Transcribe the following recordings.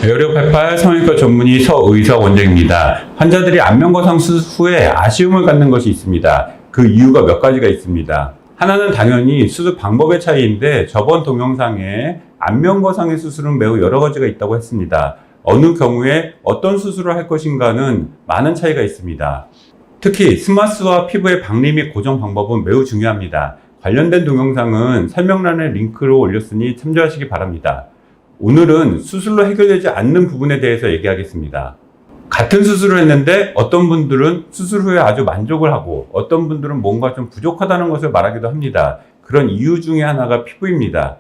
에어리어88 성형외과 전문의 서의석 원장입니다. 환자들이 안면거상 수술 후에 아쉬움을 갖는 것이 있습니다. 그 이유가 몇 가지가 있습니다. 하나는 당연히 수술 방법의 차이인데 저번 동영상에 안면거상의 수술은 매우 여러 가지가 있다고 했습니다. 어느 경우에 어떤 수술을 할 것인가는 많은 차이가 있습니다. 특히 스마스와 피부의 박리 및 고정 방법은 매우 중요합니다. 관련된 동영상은 설명란에 링크로 올렸으니 참조하시기 바랍니다. 오늘은 수술로 해결되지 않는 부분에 대해서 얘기하겠습니다. 같은 수술을 했는데 어떤 분들은 수술 후에 아주 만족을 하고 어떤 분들은 뭔가 좀 부족하다는 것을 말하기도 합니다. 그런 이유 중에 하나가 피부입니다.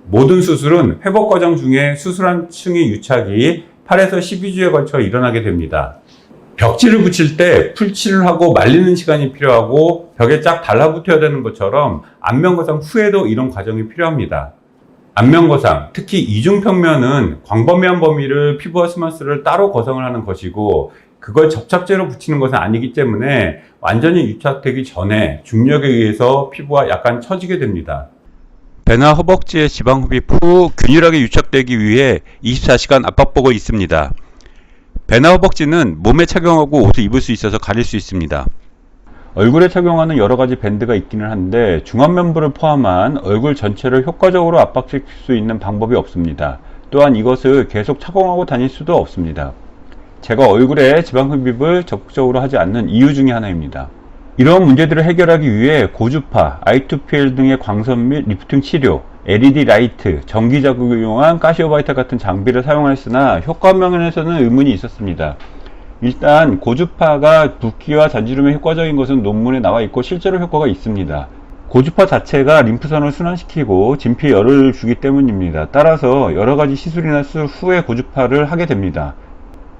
모든 수술은 회복 과정 중에 수술한 층의 유착이 8에서 12주에 걸쳐 일어나게 됩니다. 벽지를 붙일 때 풀칠을 하고 말리는 시간이 필요하고 벽에 쫙 달라붙어야 되는 것처럼 안면거상 후에도 이런 과정이 필요합니다. 안면거상, 특히 이중평면은 광범위한 범위를 피부와 스마스를 따로 거성을 하는 것이고 그걸 접착제로 붙이는 것은 아니기 때문에 완전히 유착되기 전에 중력에 의해서 피부가 약간 처지게 됩니다. 배나 허벅지의 지방 흡입 후 균일하게 유착되기 위해 24시간 압박복이 있습니다. 배나 허벅지는 몸에 착용하고 옷을 입을 수 있어서 가릴 수 있습니다. 얼굴에 착용하는 여러가지 밴드가 있기는 한데 중안면부를 포함한 얼굴 전체를 효과적으로 압박시킬 수 있는 방법이 없습니다. 또한 이것을 계속 착용하고 다닐 수도 없습니다. 제가 얼굴에 지방 흡입을 적극적으로 하지 않는 이유 중에 하나입니다. 이러한 문제들을 해결하기 위해 고주파, I2PL 등의 광선 및 리프팅 치료, LED 라이트, 전기 자극을 이용한 가시오바이터 같은 장비를 사용하였으나 효과 면에서는 의문이 있었습니다. 일단 고주파가 붓기와 잔주름에 효과적인 것은 논문에 나와 있고 실제로 효과가 있습니다. 고주파 자체가 림프선을 순환시키고 진피에 열을 주기 때문입니다. 따라서 여러가지 시술이나 수술 후에 고주파를 하게 됩니다.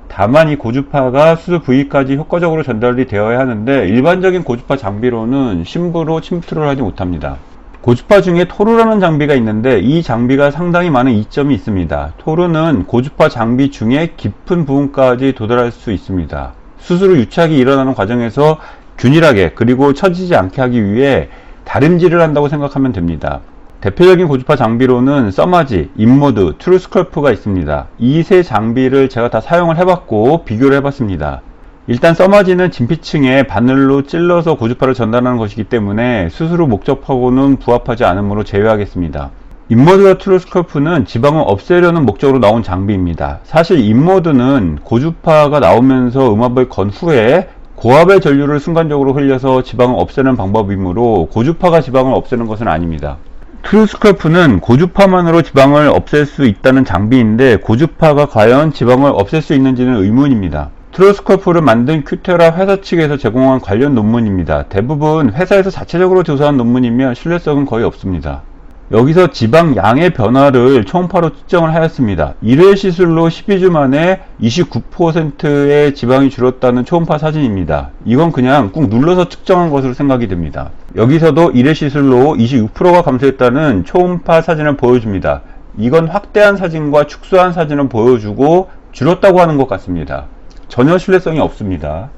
다만 이 고주파가 수술 부위까지 효과적으로 전달이 되어야 하는데 일반적인 고주파 장비로는 심부로 침투를 하지 못합니다. 고주파 중에 토르라는 장비가 있는데 이 장비가 상당히 많은 이점이 있습니다. 토르는 고주파 장비 중에 깊은 부분까지 도달할 수 있습니다. 수술 후 유착이 일어나는 과정에서 균일하게 그리고 처지지 않게 하기 위해 다림질을 한다고 생각하면 됩니다. 대표적인 고주파 장비로는 써마지, 인모드, 트루스컬프가 있습니다. 이 세 장비를 제가 다 사용을 해봤고 비교를 해봤습니다. 일단 써마지는 진피층에 바늘로 찔러서 고주파를 전달하는 것이기 때문에 수술 후 목적하고는 부합하지 않으므로 제외하겠습니다. 인모드와 트루스컬프는 지방을 없애려는 목적으로 나온 장비입니다. 사실 인모드는 고주파가 나오면서 음압을 건 후에 고압의 전류를 순간적으로 흘려서 지방을 없애는 방법이므로 고주파가 지방을 없애는 것은 아닙니다. 트루스컬프는 고주파만으로 지방을 없앨 수 있다는 장비인데 고주파가 과연 지방을 없앨 수 있는지는 의문입니다. 트루스컬프를 만든 큐테라 회사 측에서 제공한 관련 논문입니다. 대부분 회사에서 자체적으로 조사한 논문이며 신뢰성은 거의 없습니다. 여기서 지방 양의 변화를 초음파로 측정을 하였습니다. 1회 시술로 12주 만에 29%의 지방이 줄었다는 초음파 사진입니다. 이건 그냥 꾹 눌러서 측정한 것으로 생각이 됩니다. 여기서도 1회 시술로 26%가 감소했다는 초음파 사진을 보여줍니다. 이건 확대한 사진과 축소한 사진을 보여주고 줄었다고 하는 것 같습니다. 전혀 신뢰성이 없습니다.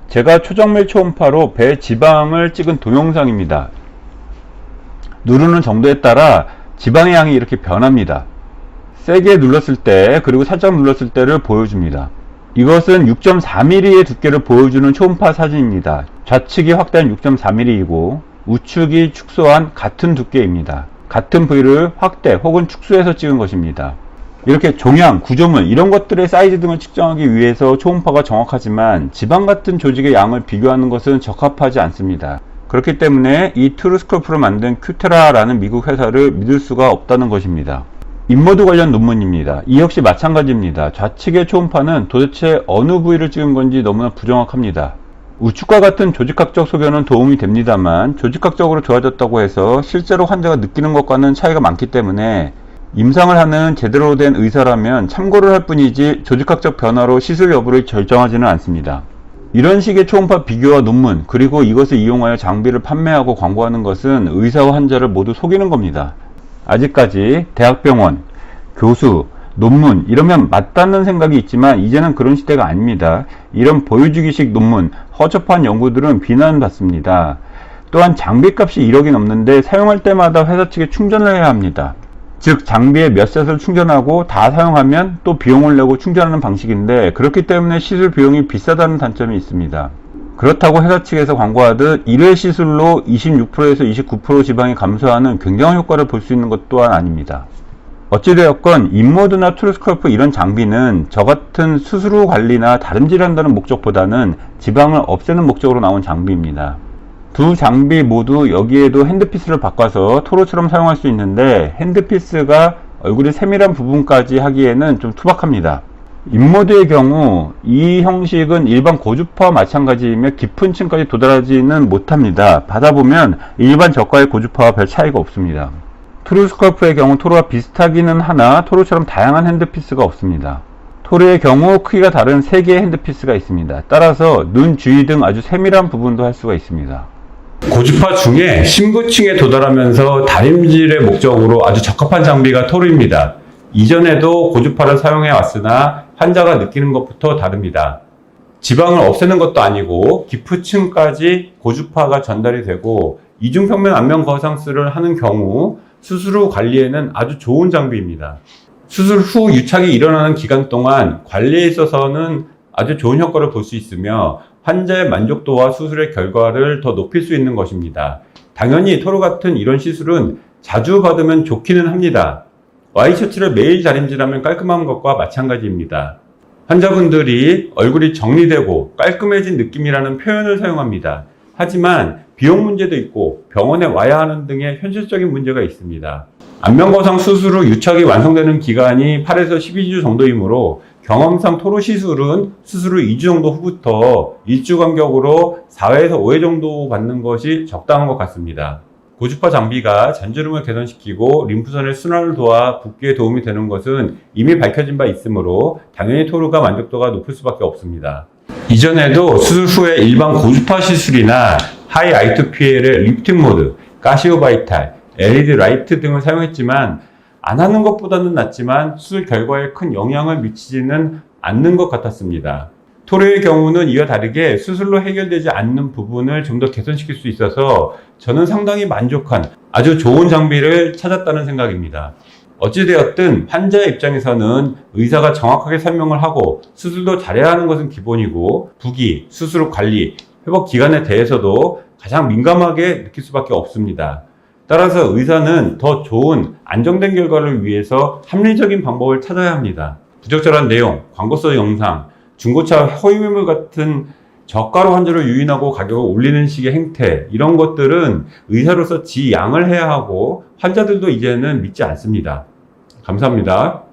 제가 초정밀 초음파로 배 지방을 찍은 동영상입니다. 누르는 정도에 따라 지방의 양이 이렇게 변합니다. 세게 눌렀을 때 그리고 살짝 눌렀을 때를 보여줍니다. 이것은 6.4mm의 두께를 보여주는 초음파 사진입니다. 좌측이 확대한 6.4mm이고 우측이 축소한 같은 두께입니다. 같은 부위를 확대 혹은 축소해서 찍은 것입니다. 이렇게 종양, 구조물 이런 것들의 사이즈 등을 측정하기 위해서 초음파가 정확하지만 지방 같은 조직의 양을 비교하는 것은 적합하지 않습니다. 그렇기 때문에 이 트루스컬프를 만든 큐테라라는 미국 회사를 믿을 수가 없다는 것입니다. 인모드 관련 논문입니다. 이 역시 마찬가지입니다. 좌측의 초음파는 도대체 어느 부위를 찍은 건지 너무나 부정확합니다. 우측과 같은 조직학적 소견은 도움이 됩니다만 조직학적으로 좋아졌다고 해서 실제로 환자가 느끼는 것과는 차이가 많기 때문에 임상을 하는 제대로 된 의사라면 참고를 할 뿐이지 조직학적 변화로 시술 여부를 결정하지는 않습니다. 이런 식의 초음파 비교와 논문 그리고 이것을 이용하여 장비를 판매하고 광고하는 것은 의사와 환자를 모두 속이는 겁니다. 아직까지 대학병원, 교수, 논문 이러면 맞다는 생각이 있지만 이제는 그런 시대가 아닙니다. 이런 보여주기식 논문, 허접한 연구들은 비난받습니다. 또한 장비값이 1억이 넘는데 사용할 때마다 회사 측에 충전을 해야 합니다. 즉 장비에 몇 셋을 충전하고 다 사용하면 또 비용을 내고 충전하는 방식인데, 그렇기 때문에 시술 비용이 비싸다는 단점이 있습니다. 그렇다고 회사 측에서 광고하듯 1회 시술로 26%에서 29% 지방이 감소하는 굉장한 효과를 볼 수 있는 것 또한 아닙니다. 어찌되었건 인모드나 트루스컬프 이런 장비는 저 같은 수술 후 관리나 다림질한다는 목적보다는 지방을 없애는 목적으로 나온 장비입니다. 두 장비 모두 여기에도 핸드피스를 바꿔서 토로처럼 사용할 수 있는데, 핸드피스가 얼굴의 세밀한 부분까지 하기에는 좀 투박합니다. 인모드의 경우 이 형식은 일반 고주파와 마찬가지이며 깊은 층까지 도달하지는 못합니다. 받아보면 일반 저가의 고주파와 별 차이가 없습니다. 트루스컬프의 경우 토로와 비슷하기는 하나 토로처럼 다양한 핸드피스가 없습니다. 토르의 경우 크기가 다른 3개의 핸드피스가 있습니다. 따라서 눈 주위 등 아주 세밀한 부분도 할 수가 있습니다. 고주파 중에 심부층에 도달하면서 다림질의 목적으로 아주 적합한 장비가 토르입니다. 이전에도 고주파를 사용해 왔으나 환자가 느끼는 것부터 다릅니다. 지방을 없애는 것도 아니고 깊은 층까지 고주파가 전달이 되고 이중평면 안면 거상술을 하는 경우 수술 후 관리에는 아주 좋은 장비입니다. 수술 후 유착이 일어나는 기간 동안 관리에 있어서는 아주 좋은 효과를 볼 수 있으며 환자의 만족도와 수술의 결과를 더 높일 수 있는 것입니다. 당연히 토로 같은 이런 시술은 자주 받으면 좋기는 합니다. 와이셔츠를 매일 다림질하면 깔끔한 것과 마찬가지입니다. 환자분들이 얼굴이 정리되고 깔끔해진 느낌이라는 표현을 사용합니다. 하지만 비용 문제도 있고 병원에 와야 하는 등의 현실적인 문제가 있습니다. 안면거상 수술 후 유착이 완성되는 기간이 8에서 12주 정도이므로 경험상 토로 시술은 수술 후 2주 정도 후부터 1주 간격으로 4회에서 5회 정도 받는 것이 적당한 것 같습니다. 고주파 장비가 잔주름을 개선시키고 림프선의 순환을 도와 붓기에 도움이 되는 것은 이미 밝혀진 바 있으므로 당연히 토르가 만족도가 높을 수밖에 없습니다. 이전에도 수술 후에 일반 고주파 시술이나 하이 I2PL의 리프팅 모드, 가시오바이탈, LED 라이트 등을 사용했지만 안 하는 것보다는 낫지만 수술 결과에 큰 영향을 미치지는 않는 것 같았습니다. 토르의 경우는 이와 다르게 수술로 해결되지 않는 부분을 좀 더 개선시킬 수 있어서 저는 상당히 만족한 아주 좋은 장비를 찾았다는 생각입니다. 어찌되었든 환자의 입장에서는 의사가 정확하게 설명을 하고 수술도 잘해야 하는 것은 기본이고 부기, 수술 후 관리, 회복 기간에 대해서도 가장 민감하게 느낄 수밖에 없습니다. 따라서 의사는 더 좋은 안정된 결과를 위해서 합리적인 방법을 찾아야 합니다. 부적절한 내용, 광고성 영상, 중고차 허위매물 같은 저가로 환자를 유인하고 가격을 올리는 식의 행태, 이런 것들은 의사로서 지양을 해야 하고 환자들도 이제는 믿지 않습니다. 감사합니다.